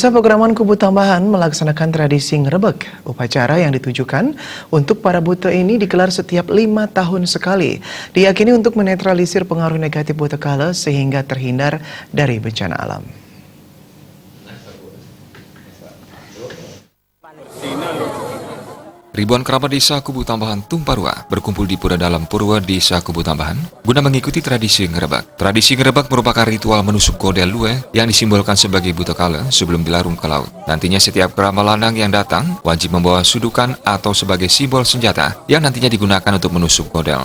Desa Pekraman Kubu Tambahan melaksanakan tradisi ngrebek. Upacara yang ditujukan untuk para buta ini digelar setiap 5 tahun sekali. Diyakini untuk menetralisir pengaruh negatif buta kala sehingga terhindar dari bencana alam. Ribuan kerabat desa Kubu Tambahan Tumparua berkumpul di Pura Dalam Purwa Desa Kubu Tambahan guna mengikuti tradisi ngerebek. Tradisi ngerebek merupakan ritual menusuk godel lue yang disimbolkan sebagai buta kala sebelum dilarung ke laut. Nantinya setiap kerabat lanang yang datang wajib membawa sudukan atau sebagai simbol senjata yang nantinya digunakan untuk menusuk godel.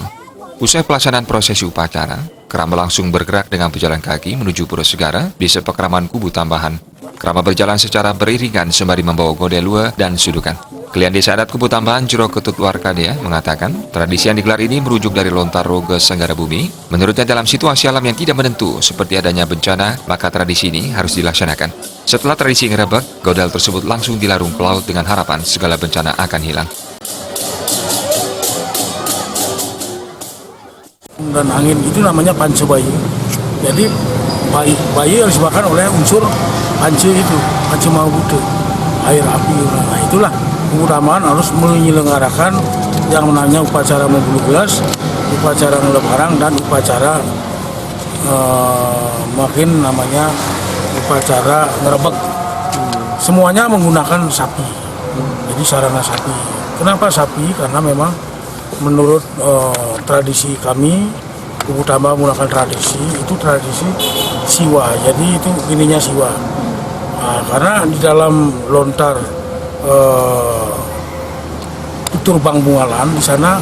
Usai pelaksanaan prosesi upacara, kerabat langsung bergerak dengan berjalan kaki menuju Pura Segara, Desa Pekraman Kubu Tambahan. Kerabat berjalan secara beriringan sembari membawa godel lue dan sudukan. Kelian Desa Adat Kubu Tambahan Jero Ketut Warkadea mengatakan, tradisi yang digelar ini merujuk dari lontar roga Sanggara Bumi. Menurutnya dalam situasi alam yang tidak menentu seperti adanya bencana, maka tradisi ini harus dilaksanakan. Setelah tradisi ngerebek, godel tersebut langsung dilarung ke laut dengan harapan segala bencana akan hilang. Dan angin itu namanya panca bayi. Jadi bayi harus dimakan oleh unsur panca itu, panca mau butuh air api. Nah itulah keutamaan harus menyelenggarakan yang namanya upacara membulu gelas, upacara ngelep arang, dan upacara makin namanya upacara ngerebek. Semuanya menggunakan sapi. Jadi sarana sapi. Kenapa sapi? Karena memang menurut tradisi kami, Kubu Tambahan menggunakan tradisi, itu tradisi siwa. Jadi itu ininya siwa. Nah, karena di dalam lontar tutur Bang Bungalan di sana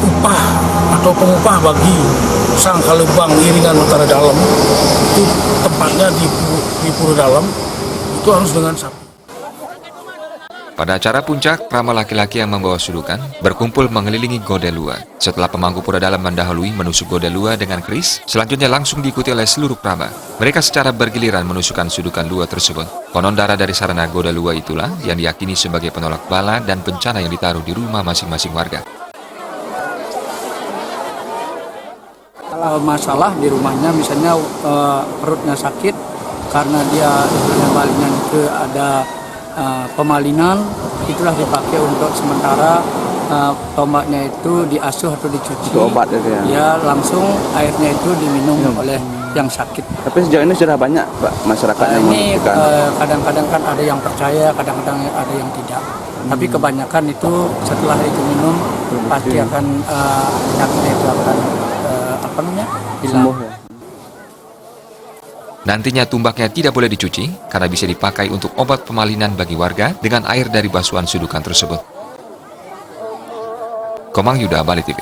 upah atau pengupah bagi sang kalebang iringan utara dalam itu tempatnya di Pura Dalam itu harus dengan sapi. Pada acara puncak, kerabat laki-laki yang membawa sudukan berkumpul mengelilingi godel lua. Setelah pemangku Pura Dalam mendahului menusuk godel lua dengan keris, selanjutnya langsung diikuti oleh seluruh kerabat. Mereka secara bergiliran menusukkan sudukan lua tersebut. Konon darah dari sarana godel lua itulah yang diyakini sebagai penolak bala dan bencana yang ditaruh di rumah masing-masing warga. Kalau masalah di rumahnya misalnya perutnya sakit karena dia baliknya itu ada pemalinan, itulah dipakai untuk sementara tombaknya itu diasuh atau dicuci. Obat itu ya? Ya langsung airnya itu diminum oleh yang sakit. Tapi sejauh ini sudah banyak Pak masyarakat yang ini membutuhkan. kadang-kadang kan ada yang percaya, kadang-kadang ada yang tidak. Tapi kebanyakan itu setelah itu minum pasti akan penyakitnya itu akan hilang. Sembuh ya? Nantinya tumbaknya tidak boleh dicuci karena bisa dipakai untuk obat pemalinan bagi warga dengan air dari basuhan sudukan tersebut. Komang Yuda, Bali TV.